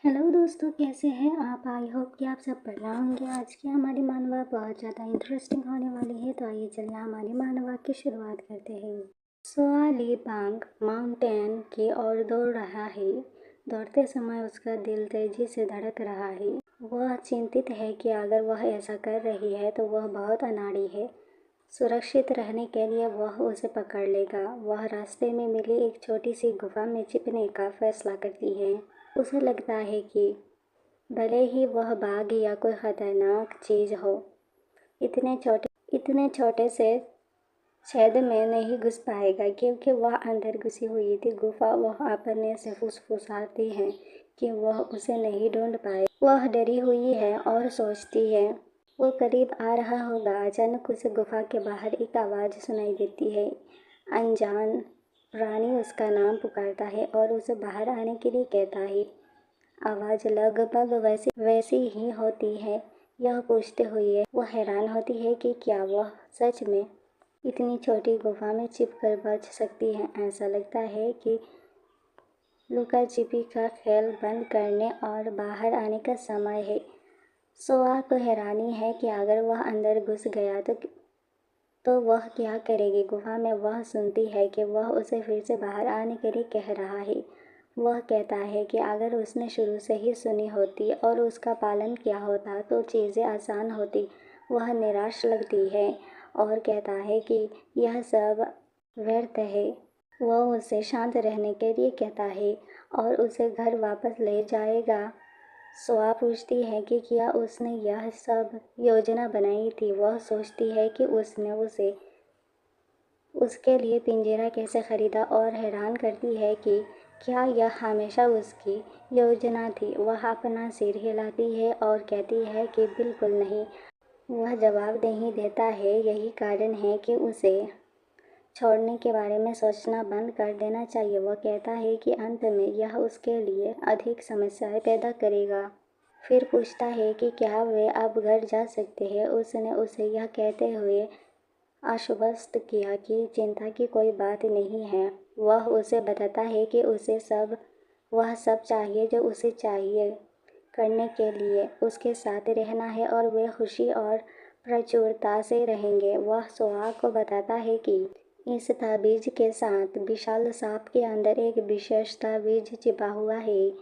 Hello दोस्तों, कैसे हैं आप। आई होप कि आप सब बढ़िया होंगे। आज की हमारी मानवा बहुत ज़्यादा इंटरेस्टिंग होने वाली है, तो आइए चलिए हमारी मानवा की शुरुआत करते हैं। स्वालीबांग माउंटेन की ओर दौड़ रहा है। दौड़ते समय उसका दिल तेजी से धड़क रहा है। वह चिंतित है कि अगर वह ऐसा कर रही है तो वह बहुत अनाड़ी है। सुरक्षित रहने के लिए वह उसे पकड़ लेगा। वह रास्ते में मिली एक छोटी सी गुफा में छिपने का फैसला करती है। उसे लगता है कि भले ही वह बाघ या कोई खतरनाक चीज हो, इतने छोटे से छेद में नहीं घुस पाएगा, क्योंकि वह अंदर घुसी हुई थी। गुफा वह अपने से फुसफुसाती है कि वह उसे नहीं ढूंढ पाए। वह डरी हुई है और सोचती है वो करीब आ रहा होगा। अचानक उसे गुफा के बाहर एक आवाज़ सुनाई देती है। अनजान प्राणी उसका नाम पुकारता है और उसे बाहर आने के लिए कहता है। आवाज़ लगभग वैसी ही होती है। यह पूछते हुए वह हैरान होती है कि क्या वह सच में इतनी छोटी गुफा में छिपकर बच सकती है। ऐसा लगता है कि लुका छिपी का खेल बंद करने और बाहर आने का समय है। सोआ को हैरानी है कि अगर वह अंदर घुस गया तो वह क्या करेगी। गुफा में वह सुनती है कि वह उसे फिर से बाहर आने के लिए कह रहा है। वह कहता है कि अगर उसने शुरू से ही सुनी होती और उसका पालन किया होता तो चीज़ें आसान होती। वह निराश लगती है और कहता है कि यह सब व्यर्थ है। वह उसे शांत रहने के लिए कहता है और उसे घर वापस ले जाएगा। स्वा पूछती है कि क्या उसने यह सब योजना बनाई थी। वह सोचती है कि उसने उसे उसके लिए पिंजरा कैसे खरीदा और हैरान करती है कि क्या यह हमेशा उसकी योजना थी। वह अपना सिर हिलाती है और कहती है कि बिल्कुल नहीं। वह जवाब नहीं देता है। यही कारण है कि उसे छोड़ने के बारे में सोचना बंद कर देना चाहिए। वह कहता है कि अंत में यह उसके लिए अधिक समस्याएं पैदा करेगा। फिर पूछता है कि क्या वे अब घर जा सकते हैं। उसने उसे यह कहते हुए आश्वस्त किया कि चिंता की कोई बात नहीं है। वह उसे बताता है कि वह सब चाहिए जो उसे चाहिए करने के लिए उसके साथ रहना है और वे खुशी और प्रचुरता से रहेंगे। वह सोआ को बताता है कि इस ताबीज के साथ विशाल सांप के अंदर एक विशेष ताबीज छिपा हुआ है।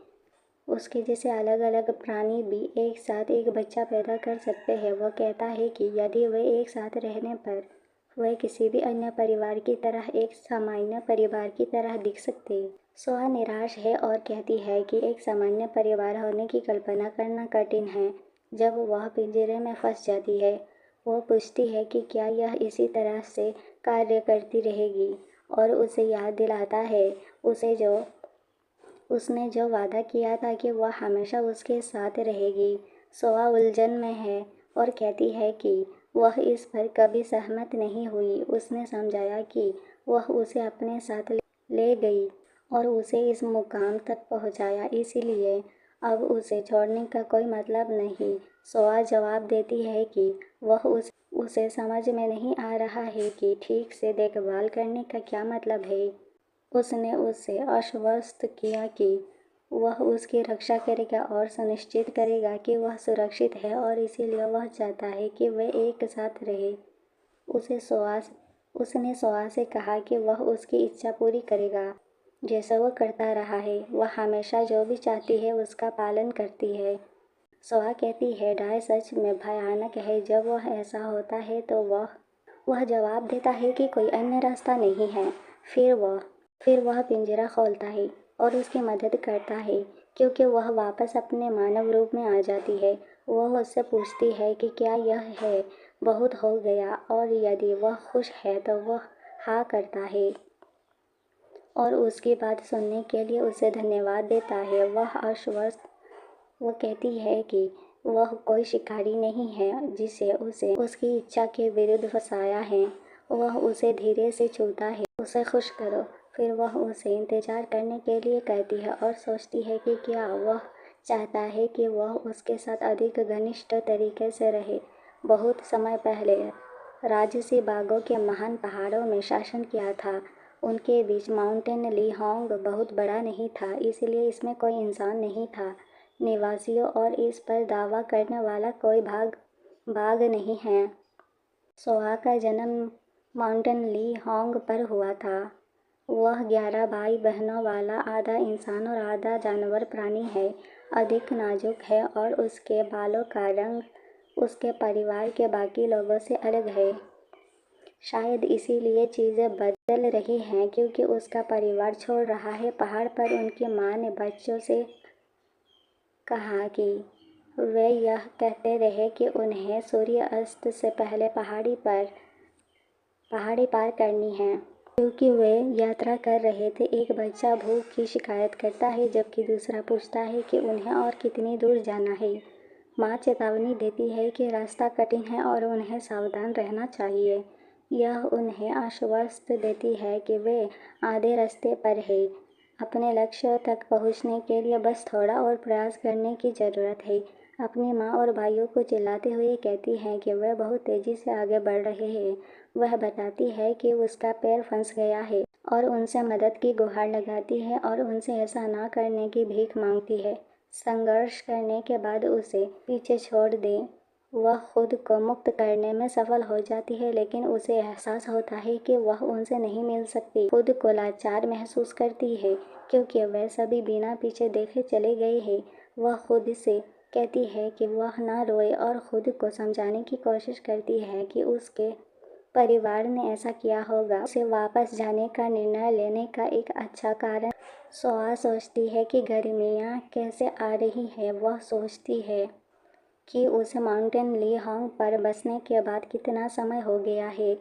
उसके जैसे अलग अलग प्राणी भी एक साथ एक बच्चा पैदा कर सकते हैं। वह कहता है कि यदि वे एक साथ रहने पर वे किसी भी अन्य परिवार की तरह एक सामान्य परिवार की तरह दिख सकते। सोआ निराश है और कहती है कि एक सामान्य परिवार होने की कल्पना करना कठिन है जब वह पिंजरे में फंस जाती है। वो पूछती है कि क्या यह इसी तरह से कार्य करती रहेगी और उसे याद दिलाता है उसने जो वादा किया था कि वह हमेशा उसके साथ रहेगी। सोआ उलझन में है और कहती है कि वह इस पर कभी सहमत नहीं हुई। उसने समझाया कि वह उसे अपने साथ ले गई और उसे इस मुकाम तक पहुंचाया, इसीलिए अब उसे छोड़ने का कोई मतलब नहीं। सोआ जवाब देती है कि उसे समझ में नहीं आ रहा है कि ठीक से देखभाल करने का क्या मतलब है। उसने उसे आश्वस्त किया कि वह उसकी रक्षा करेगा और सुनिश्चित करेगा कि वह सुरक्षित है और इसीलिए वह चाहता है कि वे एक साथ रहे। उसने सोआ से कहा कि वह उसकी इच्छा पूरी करेगा जैसा वह करता रहा है। वह हमेशा जो भी चाहती है उसका पालन करती है। सोआ कहती है डाय सच में भयानक है। जब वह ऐसा होता है तो वह जवाब देता है कि कोई अन्य रास्ता नहीं है। फिर वह पिंजरा खोलता है और उसकी मदद करता है क्योंकि वह वापस अपने मानव रूप में आ जाती है। वह उससे पूछती है कि क्या यह है बहुत हो गया, और यदि वह खुश है तो वह हाँ करता है और उसकी बात सुनने के लिए उसे धन्यवाद देता है। वह कहती है कि वह कोई शिकारी नहीं है जिसे उसे उसकी इच्छा के विरुद्ध फंसाया है। वह उसे धीरे से छूता है, उसे खुश करो। फिर वह उसे इंतजार करने के लिए कहती है और सोचती है कि क्या वह चाहता है कि वह उसके साथ अधिक घनिष्ठ तरीके से रहे। बहुत समय पहले राजसी बाघों के महान पहाड़ों में शासन किया था। उनके बीच माउंटेन ली होंग बहुत बड़ा नहीं था, इसलिए इसमें कोई इंसान नहीं था। निवासियों और इस पर दावा करने वाला कोई बाघ नहीं है। सोआ का जन्म माउंटेन ली होंग पर हुआ था। वह 11 भाई बहनों वाला आधा इंसान और आधा जानवर प्राणी है। अधिक नाजुक है और उसके बालों का रंग उसके परिवार के बाकी लोगों से अलग है। शायद इसीलिए चीज़ें बदल रही हैं क्योंकि उसका परिवार छोड़ रहा है। पहाड़ पर उनकी माँ ने बच्चों से कहा कि वे यह कहते रहे कि उन्हें सूर्य अस्त से पहले पहाड़ी पार करनी है। क्योंकि वे यात्रा कर रहे थे, एक बच्चा भूख की शिकायत करता है जबकि दूसरा पूछता है कि उन्हें और कितनी दूर जाना है। माँ चेतावनी देती है कि रास्ता कठिन है और उन्हें सावधान रहना चाहिए। यह उन्हें आश्वस्त देती है कि वे आधे रास्ते पर हैं। अपने लक्ष्य तक पहुंचने के लिए बस थोड़ा और प्रयास करने की ज़रूरत है। अपनी माँ और भाइयों को चिल्लाते हुए कहती है कि वे बहुत तेज़ी से आगे बढ़ रहे हैं। वह बताती है कि उसका पैर फंस गया है और उनसे मदद की गुहार लगाती है और उनसे ऐसा ना करने की भीख मांगती है। संघर्ष करने के बाद उसे पीछे छोड़ दें, वह खुद को मुक्त करने में सफल हो जाती है, लेकिन उसे एहसास होता है कि वह उनसे नहीं मिल सकती। खुद को लाचार महसूस करती है क्योंकि वे सभी बिना पीछे देखे चले गए हैं। वह खुद से कहती है कि वह ना रोए और खुद को समझाने की कोशिश करती है कि उसके परिवार ने ऐसा किया होगा। उसे वापस जाने का निर्णय लेने का एक अच्छा कारण। सोआ सोचती है कि गर्मियाँ कैसे आ रही है। वह सोचती है कि उसे माउंटेन ली होंग पर बसने के बाद कितना समय हो गया है।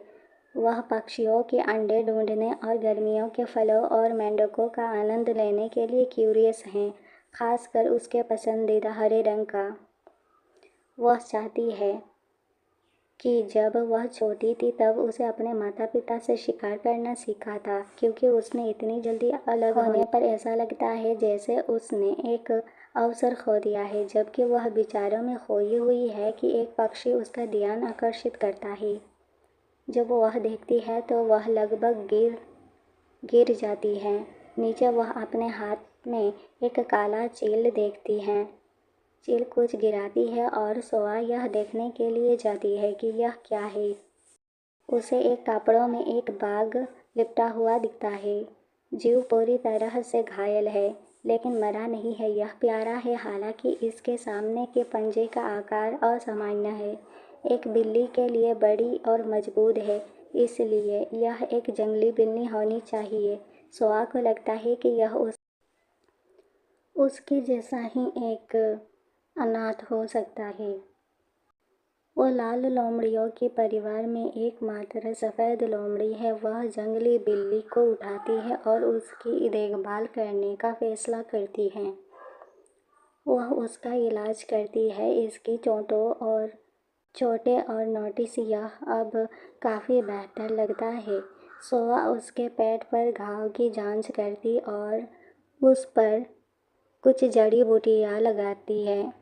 वह पक्षियों के अंडे ढूंढने और गर्मियों के फलों और मेंढकों का आनंद लेने के लिए क्यूरियस है, खासकर उसके पसंदीदा हरे रंग का। वह चाहती है कि जब वह छोटी थी तब उसे अपने माता पिता से शिकार करना सीखा था, क्योंकि उसने इतनी जल्दी अलग होने पर ऐसा लगता है जैसे उसने एक अवसर खो दिया है, जबकि वह विचारों में खोई हुई है कि एक पक्षी उसका ध्यान आकर्षित करता है। जब वह देखती है तो वह लगभग गिर जाती है। नीचे वह अपने हाथ में एक काला चील देखती है। चील कुछ गिराती है और सोआ यह देखने के लिए जाती है कि यह क्या है। उसे एक कपड़ों में एक बाघ लिपटा हुआ दिखता है। जीव पूरी तरह से घायल है लेकिन मरा नहीं है। यह प्यारा है, हालांकि इसके सामने के पंजे का आकार असामान्य है। एक बिल्ली के लिए बड़ी और मजबूत है, इसलिए यह एक जंगली बिल्ली होनी चाहिए। सोआ को लगता है कि यह उसके जैसा ही एक अनाथ हो सकता है। वो लाल लोमड़ियों के परिवार में एकमात्र सफ़ेद लोमड़ी है। वह जंगली बिल्ली को उठाती है और उसकी देखभाल करने का फैसला करती है। वह उसका इलाज करती है। इसकी चोटें और नोटिस यह अब काफ़ी बेहतर लगता है। सोआ उसके पेट पर घाव की जांच करती और उस पर कुछ जड़ी बूटियाँ लगाती है।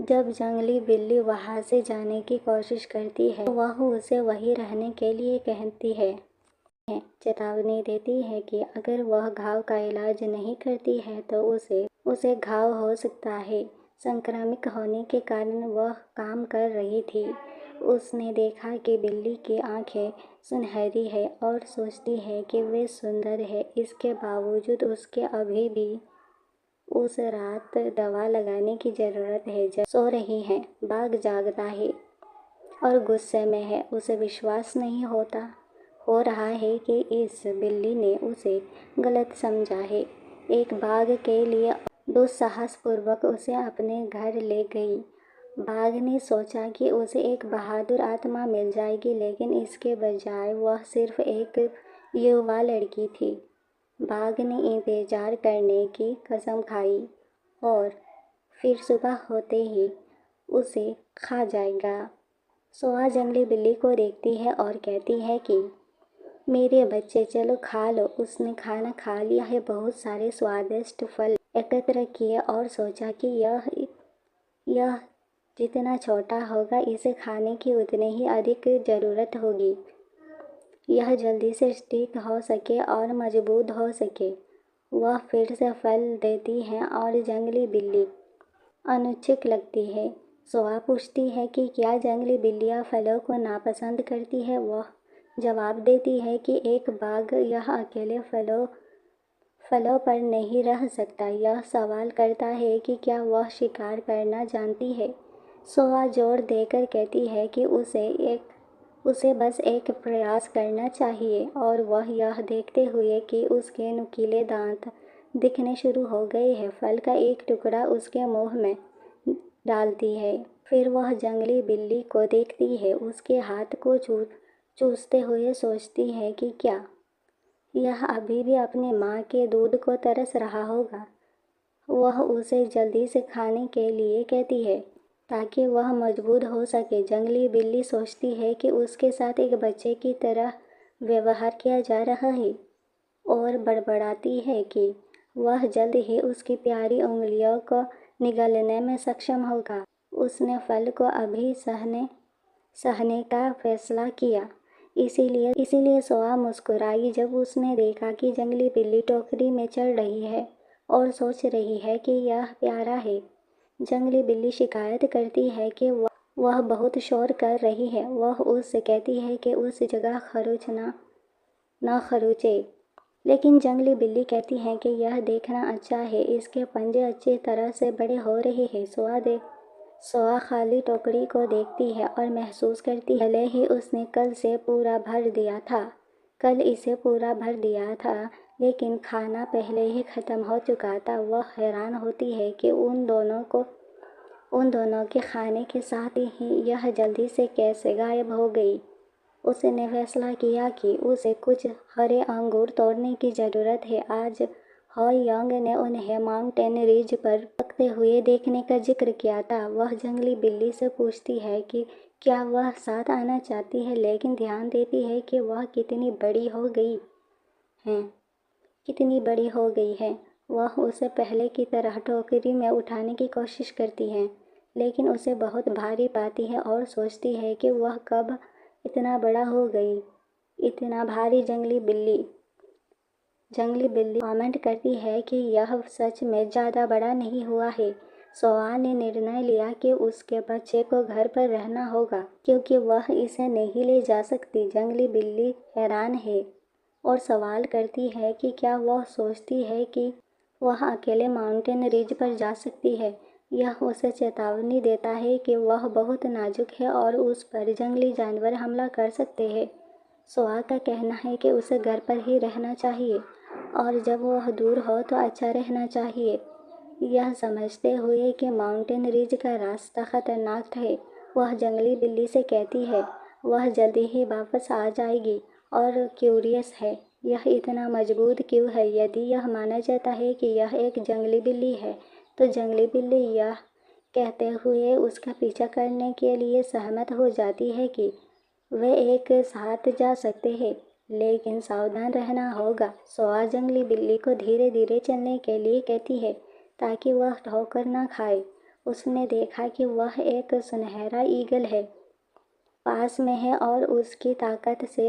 जब जंगली बिल्ली वहाँ से जाने की कोशिश करती है तो वह उसे वहीं रहने के लिए कहती है, चेतावनी देती है कि अगर वह घाव का इलाज नहीं करती है तो उसे घाव हो सकता है। संक्रामित होने के कारण वह काम कर रही थी। उसने देखा कि बिल्ली की आंखें सुनहरी है और सोचती है कि वे सुंदर है। इसके बावजूद उसके अभी भी उस रात दवा लगाने की ज़रूरत है। जब सो रही है, बाघ जागता है और गुस्से में है। उसे विश्वास नहीं हो रहा है कि इस बिल्ली ने उसे गलत समझा है। एक बाघ के लिए दुस्साहसपूर्वक उसे अपने घर ले गई। बाघ ने सोचा कि उसे एक बहादुर आत्मा मिल जाएगी, लेकिन इसके बजाय वह सिर्फ एक युवा लड़की थी। बाघ ने इंतजार करने की कसम खाई और फिर सुबह होते ही उसे खा जाएगा। सोआ जंगली बिल्ली को देखती है और कहती है कि मेरे बच्चे, चलो खा लो। उसने खाना खा लिया है, बहुत सारे स्वादिष्ट फल एकत्र किए और सोचा कि यह जितना छोटा होगा इसे खाने की उतनी ही अधिक ज़रूरत होगी। यह जल्दी से ठीक हो सके और मजबूत हो सके। वह फिर से फल देती है और जंगली बिल्ली अनुच्छिक लगती है। सोआ पूछती है कि क्या जंगली बिल्लियाँ फलों को नापसंद करती है। वह जवाब देती है कि एक बाघ यह अकेले फलों पर नहीं रह सकता। यह सवाल करता है कि क्या वह शिकार करना जानती है। सोआ जोर देकर कहती है कि उसे बस एक प्रयास करना चाहिए और वह यह देखते हुए कि उसके नुकीले दांत दिखने शुरू हो गए हैं, फल का एक टुकड़ा उसके मुंह में डालती है। फिर वह जंगली बिल्ली को देखती है, उसके हाथ को चूसते हुए सोचती है कि क्या यह अभी भी अपनी माँ के दूध को तरस रहा होगा। वह उसे जल्दी से खाने के लिए कहती है ताकि वह मजबूत हो सके। जंगली बिल्ली सोचती है कि उसके साथ एक बच्चे की तरह व्यवहार किया जा रहा है और बड़बड़ाती है कि वह जल्द ही उसकी प्यारी उंगलियों को निगलने में सक्षम होगा। उसने फल को अभी सहने का फैसला किया। इसीलिए सोआ मुस्कुराई जब उसने देखा कि जंगली बिल्ली टोकरी में चढ़ रही है और सोच रही है कि यह प्यारा है। जंगली बिल्ली शिकायत करती है कि वह बहुत शोर कर रही है। वह उससे कहती है कि उस जगह न खरोचे। लेकिन जंगली बिल्ली कहती है कि यह देखना अच्छा है, इसके पंजे अच्छी तरह से बड़े हो रहे हैं। सोआ खाली टोकरी को देखती है और महसूस करती है भले ही उसने कल इसे पूरा भर दिया था, लेकिन खाना पहले ही खत्म हो चुका था। वह हैरान होती है कि उन दोनों के खाने के साथ ही यह जल्दी से कैसे गायब हो गई। उसने फैसला किया कि उसे कुछ हरे अंगूर तोड़ने की ज़रूरत है। आज हो यांग ने उन्हें माउंटेन रिज पर पकते हुए देखने का जिक्र किया था। वह जंगली बिल्ली से पूछती है कि क्या वह साथ आना चाहती है, लेकिन ध्यान देती है कि वह कितनी बड़ी हो गई है। वह उसे पहले की तरह टोकरी में उठाने की कोशिश करती है, लेकिन उसे बहुत भारी पाती है और सोचती है कि वह कब इतना बड़ा हो गई, इतना भारी। जंगली बिल्ली कमेंट करती है कि यह सच में ज़्यादा बड़ा नहीं हुआ है। सोआ ने निर्णय लिया कि उसके बच्चे को घर पर रहना होगा क्योंकि वह इसे नहीं ले जा सकती। जंगली बिल्ली हैरान है और सवाल करती है कि क्या वह सोचती है कि वह अकेले माउंटेन रिज पर जा सकती है। यह उसे चेतावनी देता है कि वह बहुत नाजुक है और उस पर जंगली जानवर हमला कर सकते हैं। सोआ का कहना है कि उसे घर पर ही रहना चाहिए और जब वह दूर हो तो अच्छा रहना चाहिए। यह समझते हुए कि माउंटेन रिज का रास्ता खतरनाक है, वह जंगली बिल्ली से कहती है वह जल्दी ही वापस आ जाएगी और क्यूरियस है यह इतना मजबूत क्यों है। यदि यह माना जाता है कि यह एक जंगली बिल्ली है तो जंगली बिल्ली यह कहते हुए उसका पीछा करने के लिए सहमत हो जाती है कि वे एक साथ जा सकते हैं, लेकिन सावधान रहना होगा। सोआ जंगली बिल्ली को धीरे धीरे चलने के लिए कहती है ताकि वह ठोकर न खाए। उसने देखा कि वह एक सुनहरा ईगल है पास में है और उसकी ताकत से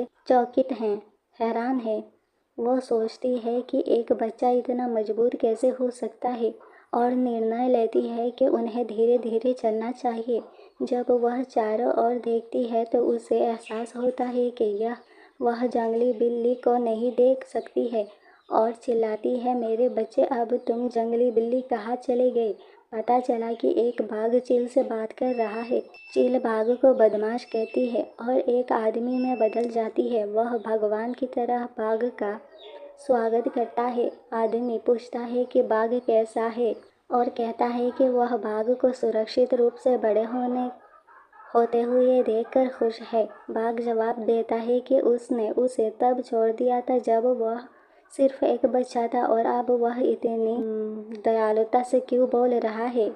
हैरान है। वो सोचती है कि एक बच्चा इतना मजबूत कैसे हो सकता है और निर्णय लेती है कि उन्हें धीरे धीरे चलना चाहिए। जब वह चारों ओर देखती है तो उसे एहसास होता है कि वह जंगली बिल्ली को नहीं देख सकती है और चिल्लाती है मेरे बच्चे, अब तुम जंगली बिल्ली कहाँ चले गए। पता चला कि एक बाघ चील से बात कर रहा है। चील बाघ को बदमाश कहती है और एक आदमी में बदल जाती है। वह भगवान की तरह बाघ का स्वागत करता है। आदमी पूछता है कि बाघ कैसा है और कहता है कि वह बाघ को सुरक्षित रूप से बड़े होते हुए देखकर खुश है। बाघ जवाब देता है कि उसने उसे तब छोड़ दिया था जब वह सिर्फ एक बच्चा था और अब वह इतनी दयालुता से क्यों बोल रहा है।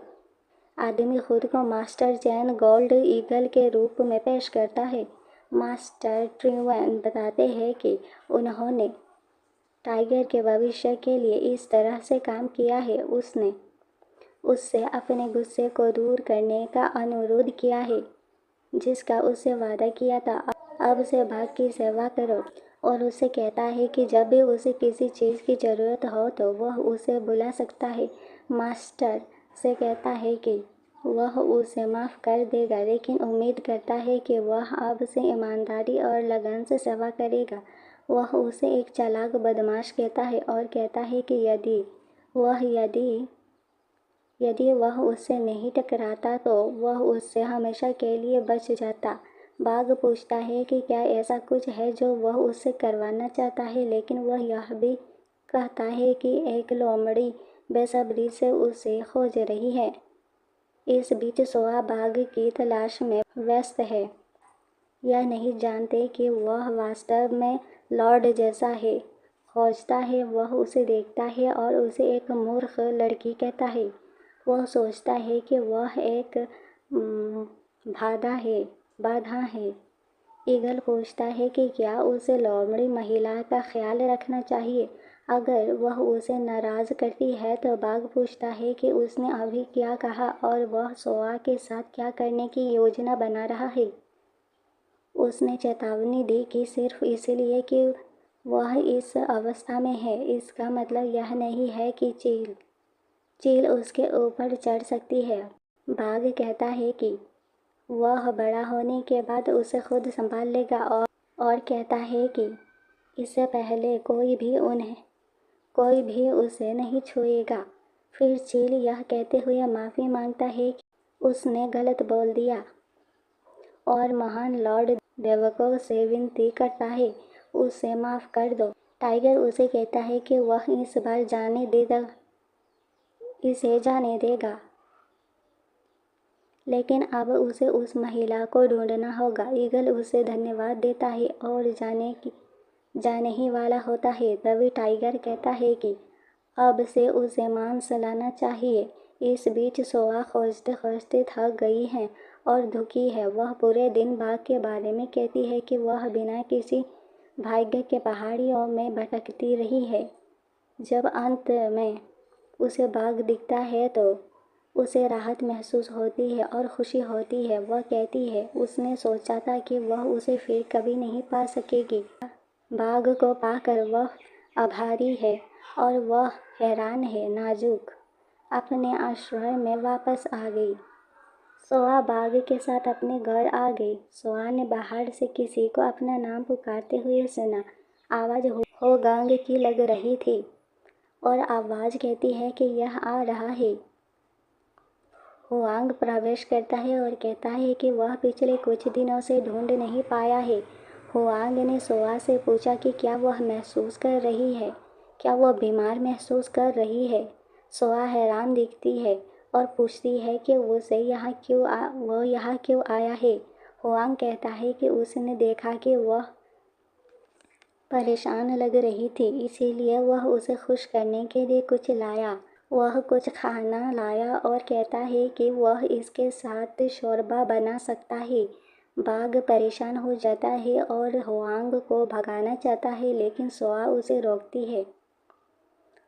आदमी खुद को मास्टर जैन गोल्ड ईगल के रूप में पेश करता है। मास्टर ट्रिवन बताते हैं कि उन्होंने टाइगर के भविष्य के लिए इस तरह से काम किया है। उसने उससे अपने गुस्से को दूर करने का अनुरोध किया है जिसका उससे वादा किया था। अब से बाघ की सेवा करो और उससे कहता है कि जब भी उसे किसी चीज़ की ज़रूरत हो तो वह उसे बुला सकता है। मास्टर से कहता है कि वह उसे माफ़ कर देगा, लेकिन उम्मीद करता है कि वह अब से ईमानदारी और लगन से सेवा करेगा। वह उसे एक चालाक बदमाश कहता है और कहता है कि यदि वह उससे नहीं टकराता तो वह उससे हमेशा के लिए बच जाता। बाघ पूछता है कि क्या ऐसा कुछ है जो वह उससे करवाना चाहता है, लेकिन वह यह भी कहता है कि एक लोमड़ी बेसब्री से उसे खोज रही है। इस बीच सोआ बाघ की तलाश में व्यस्त है। यह नहीं जानते कि वह वास्तव में लॉर्ड जैसा है। खोजता है, वह उसे देखता है और उसे एक मूर्ख लड़की कहता है। वह सोचता है कि वह एक बाधा है। ईगल पूछता है कि क्या उसे लोमड़ी महिला का ख्याल रखना चाहिए। अगर वह उसे नाराज़ करती है तो बाघ पूछता है कि उसने अभी क्या कहा और वह सोआ के साथ क्या करने की योजना बना रहा है। उसने चेतावनी दी कि सिर्फ इसलिए कि वह इस अवस्था में है, इसका मतलब यह नहीं है कि चील उसके ऊपर चढ़ सकती है। बाघ कहता है कि वह बड़ा होने के बाद उसे खुद संभाल लेगा और कहता है कि इससे पहले कोई भी उसे नहीं छुएगा। फिर चील यह कहते हुए माफ़ी मांगता है कि उसने गलत बोल दिया और महान लॉर्ड देवकों से विनती करता है उसे माफ़ कर दो। टाइगर उसे कहता है कि वह इस बार इसे जाने देगा, लेकिन अब उसे उस महिला को ढूंढना होगा। ईगल उसे धन्यवाद देता है और जाने ही वाला होता है। तभी टाइगर कहता है कि अब से उसे मांस लाना चाहिए। इस बीच सोआ खोजते खोजते थक गई है और दुखी है। वह पूरे दिन बाघ के बारे में कहती है कि वह बिना किसी भाग्य के पहाड़ियों में भटकती रही है। जब अंत में उसे बाघ दिखता है तो उसे राहत महसूस होती है और खुशी होती है। वह कहती है उसने सोचा था कि वह उसे फिर कभी नहीं पा सकेगी। बाघ को पाकर वह आभारी है और वह हैरान है। नाजुक अपने आश्रय में वापस आ गई। सोआ बाघ के साथ अपने घर आ गई। सोआ ने बाहर से किसी को अपना नाम पुकारते हुए सुना। आवाज़ होगांग की लग रही थी और आवाज़ कहती है कि यह आ रहा है। हुआंग प्रवेश करता है और कहता है कि वह पिछले कुछ दिनों से ढूंढ नहीं पाया है। हुआंग ने सोआ से पूछा कि क्या वह महसूस कर रही है, क्या वह बीमार महसूस कर रही है। सोआ हैरान दिखती है और पूछती है कि वो यहाँ क्यों आया है। हुआंग कहता है कि उसने देखा कि वह परेशान लग रही थी, इसीलिए वह उसे खुश करने के लिए कुछ लाया। वह कुछ खाना लाया और कहता है कि वह इसके साथ शोरबा बना सकता है। बाघ परेशान हो जाता है और हुआंग को भगाना चाहता है, लेकिन सोआ उसे रोकती है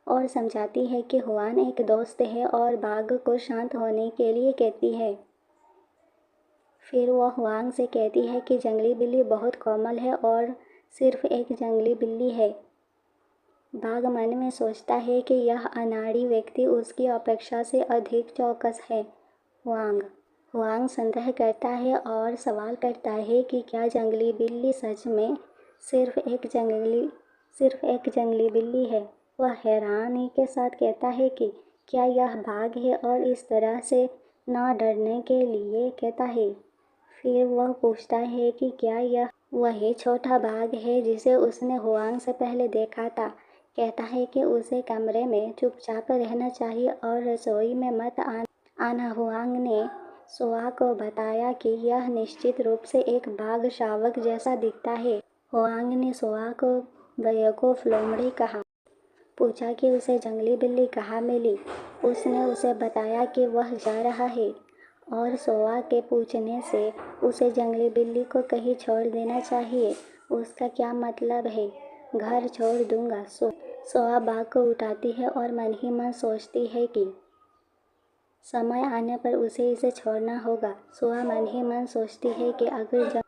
और समझाती है कि हुआन एक दोस्त है और बाघ को शांत होने के लिए कहती है। फिर वह हुआंग से कहती है कि जंगली बिल्ली बहुत कोमल है और सिर्फ एक जंगली बिल्ली है। बाघ मन में सोचता है कि यह अनाड़ी व्यक्ति उसकी अपेक्षा से अधिक चौकस है। हुआंग संदेह करता है और सवाल करता है कि क्या जंगली बिल्ली सच में सिर्फ एक जंगली बिल्ली है। वह हैरानी के साथ कहता है कि क्या यह बाघ है और इस तरह से न डरने के लिए कहता है। फिर वह पूछता है कि क्या यह वही छोटा बाघ है जिसे उसने हुआंग से पहले देखा था। कहता है कि उसे कमरे में चुपचाप रहना चाहिए और रसोई में मत आना। हुआंग ने सोआ को बताया कि यह निश्चित रूप से एक बाघ शावक जैसा दिखता है। हुआंग ने सोआ को बेवकूफ लोमड़ी कहा। पूछा कि उसे जंगली बिल्ली कहाँ मिली। उसने उसे बताया कि वह जा रहा है और सोआ के पूछने से उसे जंगली बिल्ली को कहीं छोड़ देना चाहिए। उसका क्या मतलब है, घर छोड़ दूंगा। सोआ बाघ को उठाती है और मन ही मन सोचती है कि समय आने पर उसे इसे छोड़ना होगा। सोआ मन ही मन सोचती है कि अगर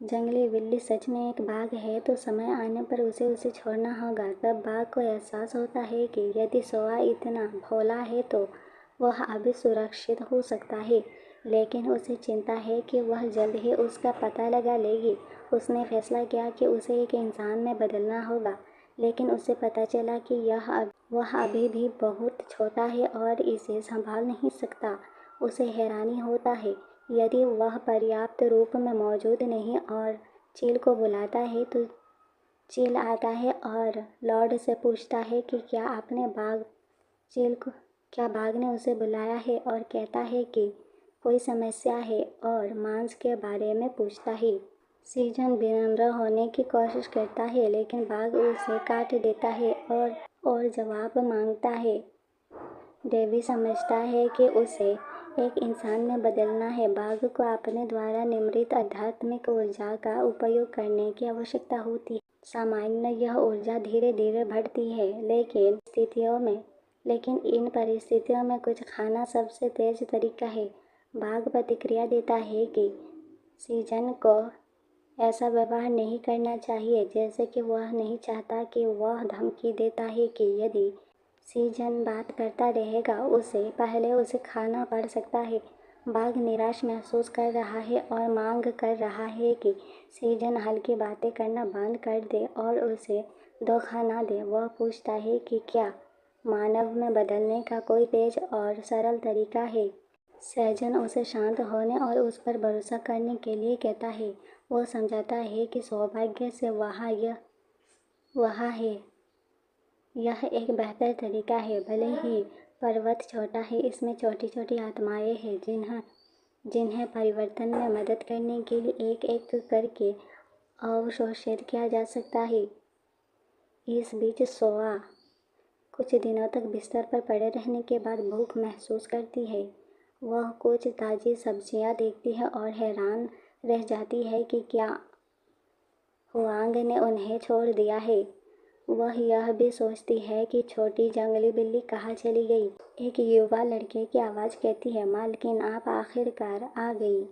जंगली बिल्ली सच में एक बाघ है तो समय आने पर उसे छोड़ना होगा। तब बाघ को एहसास होता है कि यदि सोआ इतना भोला है तो वह अभी सुरक्षित हो सकता है, लेकिन उसे चिंता है कि वह जल्द ही उसका पता लगा लेगी। उसने फैसला किया कि उसे एक इंसान में बदलना होगा, लेकिन उसे पता चला कि वह अभी भी बहुत छोटा है और इसे संभाल नहीं सकता। उसे हैरानी होता है, यदि वह पर्याप्त रूप में मौजूद नहीं और चील को बुलाता है तो चील आता है और लॉर्ड से पूछता है कि क्या बाघ ने उसे बुलाया है, और कहता है कि कोई समस्या है और मांस के बारे में पूछता है। सीजन विनम्र होने की कोशिश करता है, लेकिन बाघ उसे काट देता है और जवाब मांगता है। डेवी समझता है कि उसे एक इंसान में बदलना है। बाघ को अपने द्वारा निर्मित आध्यात्मिक ऊर्जा का उपयोग करने की आवश्यकता होती है। सामान्य यह ऊर्जा धीरे धीरे बढ़ती है, लेकिन इन परिस्थितियों में कुछ खाना सबसे तेज तरीका है। बाघ प्रतिक्रिया देता है कि सीजन को ऐसा व्यवहार नहीं करना चाहिए, जैसे कि वह नहीं चाहता कि वह धमकी देता है कि यदि सीजन बात करता रहेगा पहले उसे खाना पड़ सकता है। बाघ निराश महसूस कर रहा है और मांग कर रहा है कि सीजन हल्की बातें करना बंद कर दे और उसे धोखा न दे। वह पूछता है कि क्या मानव में बदलने का कोई तेज और सरल तरीका है। सैजन उसे शांत होने और उस पर भरोसा करने के लिए कहता है। वह समझाता है कि सौभाग्य से वहाँ है। यह एक बेहतर तरीका है। भले ही पर्वत छोटा है, इसमें छोटी छोटी आत्माएं हैं जिन्हें परिवर्तन में मदद करने के लिए एक एक करके अवशोषित किया जा सकता है। इस बीच सोआ कुछ दिनों तक बिस्तर पर पड़े रहने के बाद भूख महसूस करती है। वह कुछ ताज़ी सब्जियां देखती है और हैरान रह जाती है कि क्या हुआंग ने उन्हें छोड़ दिया है। वह यह भी सोचती है कि छोटी जंगली बिल्ली कहाँ चली गई। एक युवा लड़के की आवाज़ कहती है, मालकिन आप आखिरकार आ गई।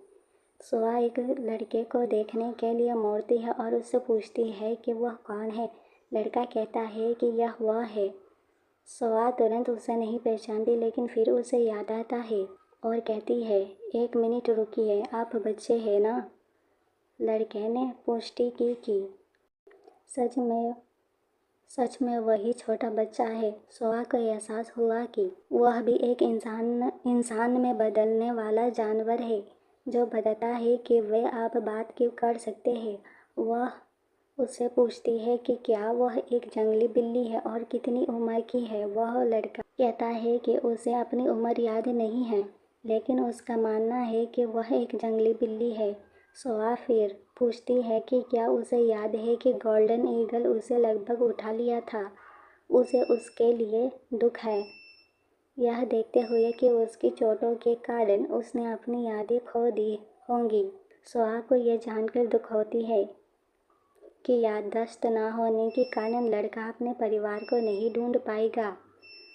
सोआ एक लड़के को देखने के लिए मुड़ती है और उससे पूछती है कि वह कौन है। लड़का कहता है कि यह वह है। सोआ तुरंत उसे नहीं पहचानती, लेकिन फिर उसे याद आता है और कहती है, एक मिनट रुकिए, आप बच्चे हैं ना? लड़के ने पुष्टि की। सच में वही छोटा बच्चा है। सोआ को एहसास हुआ कि वह भी एक इंसान में बदलने वाला जानवर है, जो बताता है कि वे अब बात क्यों कर सकते हैं। वह उससे पूछती है कि क्या वह एक जंगली बिल्ली है और कितनी उम्र की है। वह लड़का कहता है कि उसे अपनी उम्र याद नहीं है, लेकिन उसका मानना है कि वह एक जंगली बिल्ली है। सोआ फिर पूछती है कि क्या उसे याद है कि गोल्डन ईगल उसे लगभग उठा लिया था। उसे उसके लिए दुख है, यह देखते हुए कि उसकी चोटों के कारण उसने अपनी यादें खो दी होंगी। सोआ को यह जानकर दुख होती है कि याददाश्त न होने के कारण लड़का अपने परिवार को नहीं ढूंढ पाएगा।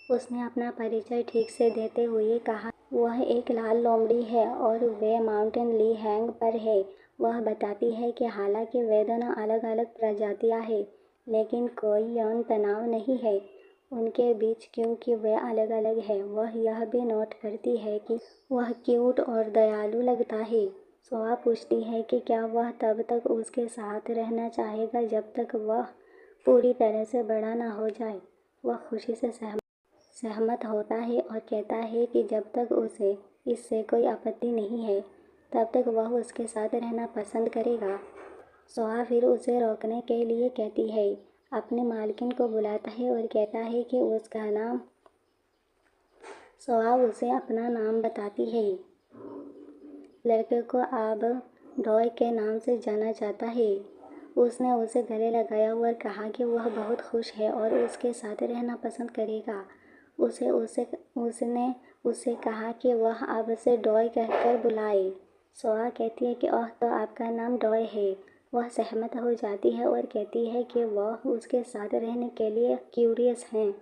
उसने अपना परिचय ठीक से देते हुए कहा, वह एक लाल लोमड़ी है और वे माउंटेन ली हैंग पर है। वह बताती है कि हालांकि वे दोनों अलग अलग प्रजातियां हैं, लेकिन कोई यौन तनाव नहीं है उनके बीच, क्योंकि वे अलग अलग हैं। वह यह भी नोट करती है कि वह क्यूट और दयालु लगता है। सोआ पूछती है कि क्या वह तब तक उसके साथ रहना चाहेगा जब तक वह पूरी तरह से बड़ा न हो जाए। वह खुशी से सहमत होता है और कहता है कि जब तक उसे इससे कोई आपत्ति नहीं है, तब तक वह उसके साथ रहना पसंद करेगा। सोआ फिर उसे रोकने के लिए कहती है, अपने मालकिन को बुलाता है और कहता है कि उसका नाम। सोआ उसे अपना नाम बताती है। लड़के को अब डॉय के नाम से जाना जाता है। उसने उसे गले लगाया और कहा कि वह बहुत खुश है और उसके साथ रहना पसंद करेगा। उसने उससे कहा कि वह अब से डॉय कहकर बुलाए। सोआ कहती है कि ओह, तो आपका नाम डॉय है। वह सहमत हो जाती है और कहती है कि वह उसके साथ रहने के लिए क्यूरियस हैं।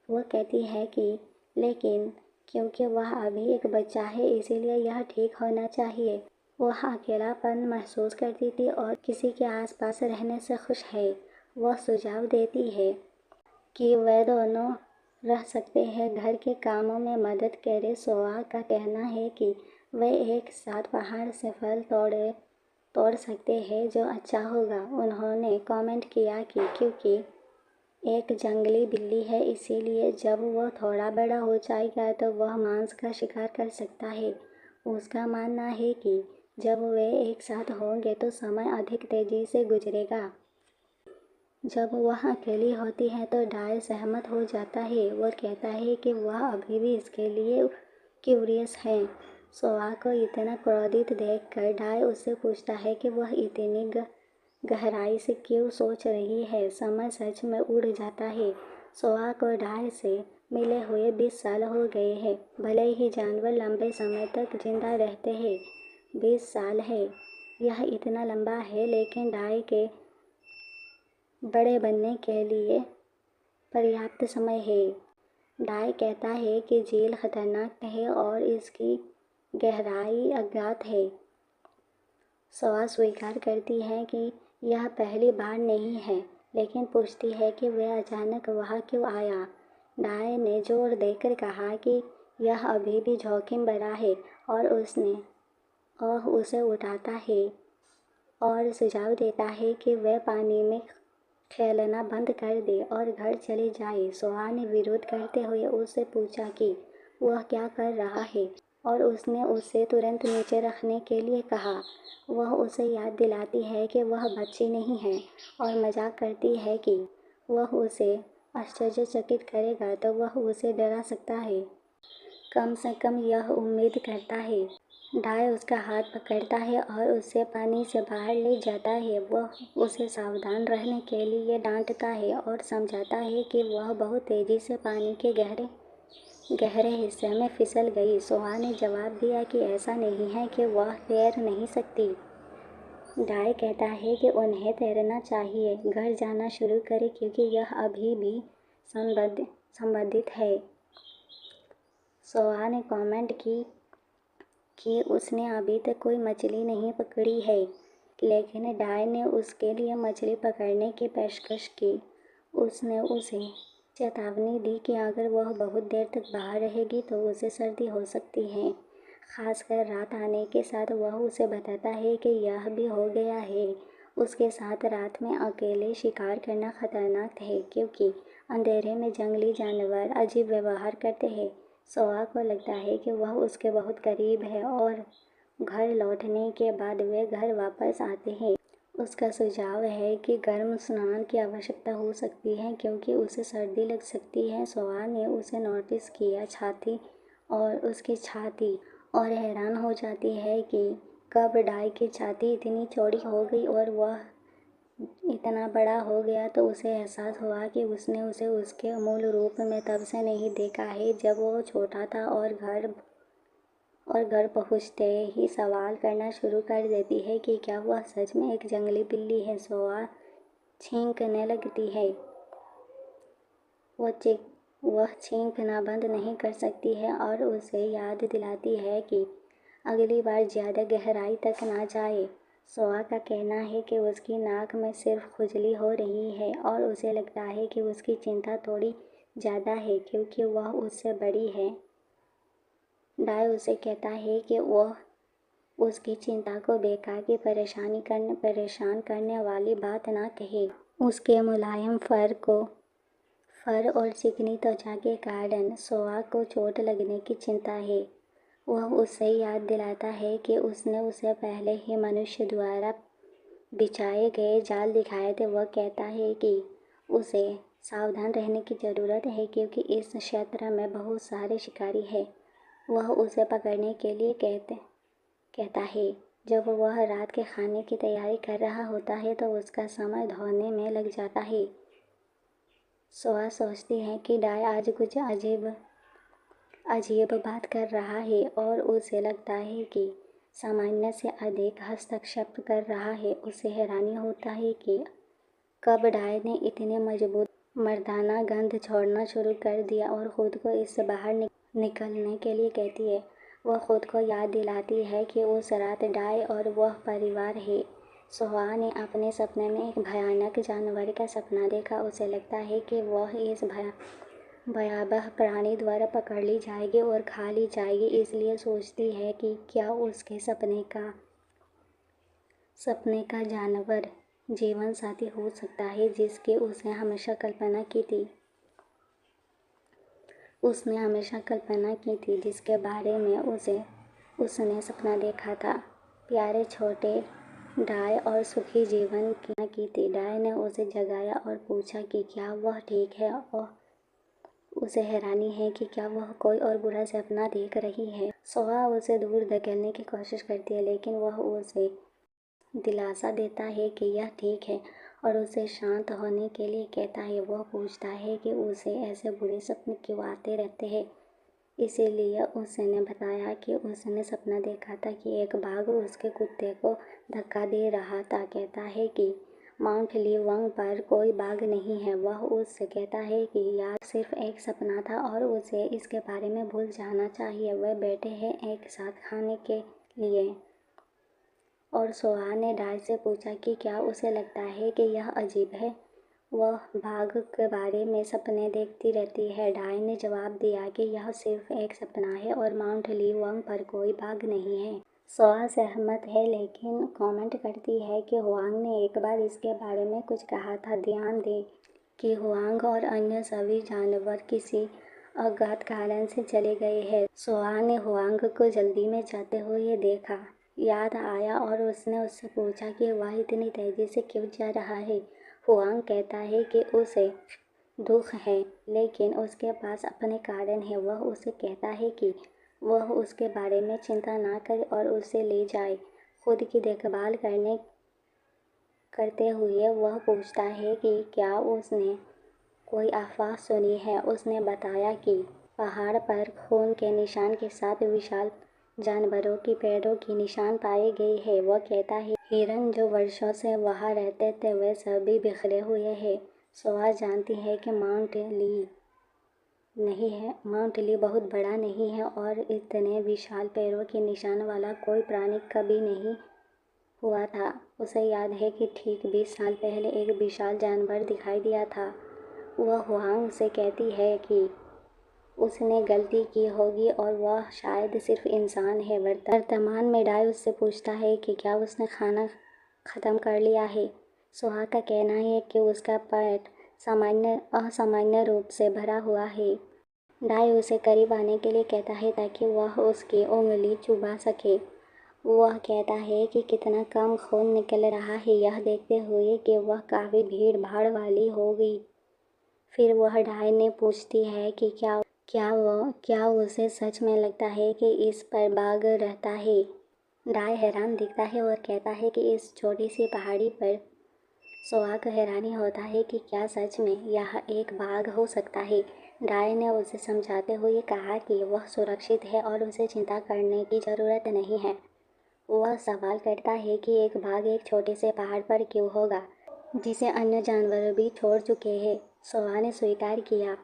वह कहती है कि लेकिन क्योंकि वह अभी एक बच्चा है, इसीलिए यह ठीक होना चाहिए। वह अकेलापन महसूस करती थी और किसी के आसपास रहने से खुश है। वह सुझाव देती है कि वे दोनों रह सकते हैं, घर के कामों में मदद करें। सोआ का कहना है कि वे एक साथ पहाड़ से फल तोड़ सकते हैं, जो अच्छा होगा। उन्होंने कमेंट किया कि क्योंकि एक जंगली बिल्ली है, इसीलिए जब वह थोड़ा बड़ा हो जाएगा तो वह मांस का शिकार कर सकता है। उसका मानना है कि जब वे एक साथ होंगे तो समय अधिक तेजी से गुजरेगा। जब वह अकेली होती है तो डाय सहमत हो जाता है। वह कहता है कि वह अभी भी इसके लिए क्यूरियस है। सोआ को इतना क्रोधित देखकर डाय उससे पूछता है कि वह इतनी गहराई से क्यों सोच रही है। समय सच में उड़ जाता है। सोआ को डाय से मिले हुए 20 साल हो गए हैं। भले ही जानवर लंबे समय तक जिंदा रहते हैं, 20 साल है, यह इतना लंबा है, लेकिन डाय के बड़े बनने के लिए पर्याप्त समय है। डाय कहता है कि झील खतरनाक है और इसकी गहराई अज्ञात है। सोआ स्वीकार करती है कि यह पहली बार नहीं है, लेकिन पूछती है कि वह अचानक वहाँ क्यों आया। डाय ने जोर देकर कहा कि यह अभी भी जोखिम भरा है और उसे उठाता है और सुझाव देता है कि वह पानी में खेलना बंद कर दे और घर चले जाए। सोआ ने विरोध करते हुए उससे पूछा कि वह क्या कर रहा है और उसने उसे तुरंत नीचे रखने के लिए कहा। वह उसे याद दिलाती है कि वह बच्ची नहीं है और मजाक करती है कि वह उसे आश्चर्यचकित करेगा तो वह उसे डरा सकता है। कम से कम यह उम्मीद करता है। डाय उसका हाथ पकड़ता है और उसे पानी से बाहर ले जाता है। वह उसे सावधान रहने के लिए डांटता है और समझाता है कि वह बहुत तेजी से पानी के गहरे हिस्से में फिसल गई। सोआ ने जवाब दिया कि ऐसा नहीं है कि वह तैर नहीं सकती। डाय कहता है कि उन्हें तैरना चाहिए, घर जाना शुरू करें क्योंकि यह अभी भी संबंधित है। सोआ ने कमेंट की कि उसने अभी तक कोई मछली नहीं पकड़ी है, लेकिन डाय ने उसके लिए मछली पकड़ने की पेशकश की। उसने उसे चेतावनी दी कि अगर वह बहुत देर तक बाहर रहेगी तो उसे सर्दी हो सकती है, खासकर रात आने के साथ। वह उसे बताता है कि यह भी हो गया है। उसके साथ रात में अकेले शिकार करना खतरनाक है क्योंकि अंधेरे में जंगली जानवर अजीब व्यवहार करते हैं। सोआ को लगता है कि वह उसके बहुत करीब है और घर लौटने के बाद वे घर वापस आते हैं। उसका सुझाव है कि गर्म स्नान की आवश्यकता हो सकती है क्योंकि उसे सर्दी लग सकती है। सोआ ने उसे नोटिस किया उसकी छाती और हैरान हो जाती है कि कब डाय की छाती इतनी चौड़ी हो गई और वह इतना बड़ा हो गया तो उसे एहसास हुआ कि उसने उसे उसके मूल रूप में तब से नहीं देखा है जब वो छोटा था। और घर पहुंचते ही सवाल करना शुरू कर देती है कि क्या वह सच में एक जंगली बिल्ली है। सोआ छींकने लगती है। वह छींकना बंद नहीं कर सकती है और उसे याद दिलाती है कि अगली बार ज़्यादा गहराई तक ना जाए। सोआ का कहना है कि उसकी नाक में सिर्फ खुजली हो रही है और उसे लगता है कि उसकी चिंता थोड़ी ज़्यादा है क्योंकि वह उससे बड़ी है। डाय उसे कहता है कि वह उसकी चिंता को बेकार की परेशान करने वाली बात ना कहे। उसके मुलायम फर और चिकनी त्वचा के कारण सोआ को चोट लगने की चिंता है। वह उसे याद दिलाता है कि उसने उसे पहले ही मनुष्य द्वारा बिछाए गए जाल दिखाए थे। वह कहता है कि उसे सावधान रहने की ज़रूरत है क्योंकि इस क्षेत्र में बहुत सारे शिकारी हैं। वह उसे पकड़ने के लिए कहता है। जब वह रात के खाने की तैयारी कर रहा होता है तो उसका समय धोने में लग जाता है। सोआ सोचती है कि डाय आज कुछ अजीब बात कर रहा है और उसे लगता है कि सामान्य से अधिक हस्तक्षेप कर रहा है। उसे हैरानी होता है कि कब डाय ने इतनी मजबूत मर्दाना गंध छोड़ना शुरू कर दिया और खुद को इससे बाहर निकलने के लिए कहती है। वह खुद को याद दिलाती है कि उस रात डाई और वह परिवार है। सोहा ने अपने सपने में एक भयानक जानवर का सपना देखा। उसे लगता है कि वह इस भयावह प्राणी द्वारा पकड़ ली जाएगी और खा ली जाएगी, इसलिए सोचती है कि क्या उसके सपने का जानवर जीवन साथी हो सकता है जिसकी उसने हमेशा कल्पना की थी। उसने हमेशा कल्पना की थी, जिसके बारे में उसने सपना देखा था। प्यारे छोटे डाय और सुखी जीवन की थी। डाय ने उसे जगाया और पूछा कि क्या वह ठीक है, और उसे हैरानी है कि क्या वह कोई और बुरा सपना देख रही है। सोहा उसे दूर धकेलने की कोशिश करती है, लेकिन वह उसे दिलासा देता है कि यह ठीक है और उसे शांत होने के लिए कहता है। वह पूछता है कि उसे ऐसे बुरे सपने क्यों आते रहते हैं। इसीलिए उसने बताया कि उसने सपना देखा था कि एक बाघ उसके कुत्ते को धक्का दे रहा था। कहता है कि माउंट लीवंग पर कोई बाघ नहीं है। वह उससे कहता है कि यह सिर्फ एक सपना था और उसे इसके बारे में भूल जाना चाहिए। वे बैठे हैं एक साथ खाने के लिए और सोहा ने डाय से पूछा कि क्या उसे लगता है कि यह अजीब है, वह बाघ के बारे में सपने देखती रहती है। डाय ने जवाब दिया कि यह सिर्फ एक सपना है और माउंट लीवंग पर कोई बाघ नहीं है। सोहा सहमत है, लेकिन कमेंट करती है कि हुआंग ने एक बार इसके बारे में कुछ कहा था। ध्यान दें कि हुआंग और अन्य सभी जानवर किसी अज्ञात कारण से चले गए हैं। सोहा ने हुआंग को जल्दी में जाते हुए देखा, याद आया और उसने उससे पूछा कि वह इतनी तेजी से क्यों जा रहा है। हुआंग कहता है कि उसे दुख है, लेकिन उसके पास अपने कारण है। वह उसे कहता है कि वह उसके बारे में चिंता ना करे और उसे ले जाए। खुद की देखभाल करते हुए वह पूछता है कि क्या उसने कोई अफवाह सुनी है। उसने बताया कि पहाड़ पर खून के निशान के साथ विशाल जानवरों की पैरों की निशान पाए गए हैं। वह कहता है हिरन जो वर्षों से वहाँ रहते थे वे सभी बिखरे हुए हैं। सोहा जानती है कि माउंट ली बहुत बड़ा नहीं है और इतने विशाल पैरों के निशान वाला कोई प्राणी कभी नहीं हुआ था। उसे याद है कि ठीक 20 साल पहले एक विशाल जानवर दिखाई दिया था। वह हुआंग से कहती है कि उसने गलती की होगी और वह शायद सिर्फ इंसान है। वर्तमान में डाय उससे पूछता है कि क्या उसने खाना ख़त्म कर लिया है। सोहा का कहना है कि उसका पेट असामान्य रूप से भरा हुआ है। डाय उसे करीब आने के लिए कहता है ताकि वह उसकी उंगली चुभा सके। वह कहता है कि कितना कम खून निकल रहा है, यह देखते हुए कि वह काफ़ी भीड़ भाड़ वाली हो गई। फिर वह डाय ने पूछती है कि क्या उसे सच में लगता है कि इस पर बाघ रहता है। डाय हैरान दिखता है और कहता है कि इस छोटी सी पहाड़ी पर। सोहा को हैरानी होता है कि क्या सच में यह एक बाघ हो सकता है। डाय ने उसे समझाते हुए कहा कि वह सुरक्षित है और उसे चिंता करने की ज़रूरत नहीं है। वह सवाल करता है कि एक बाघ एक छोटे से पहाड़ पर क्यों होगा, जिसे अन्य जानवर भी छोड़ चुके हैं। सोहा ने स्वीकार किया,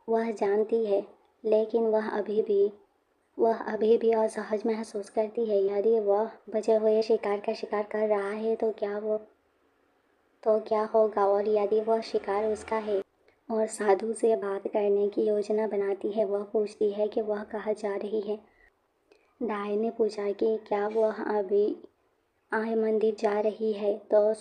वह जानती है, लेकिन वह अभी भी असहज महसूस करती है। यदि वह बचे हुए शिकार का शिकार कर रहा है तो क्या होगा, और यदि वह शिकार उसका है। और साधु से बात करने की योजना बनाती है। वह पूछती है कि वह कहाँ जा रही है। डाय ने पूछा कि क्या वह अभी आय मंदिर जा रही है, तो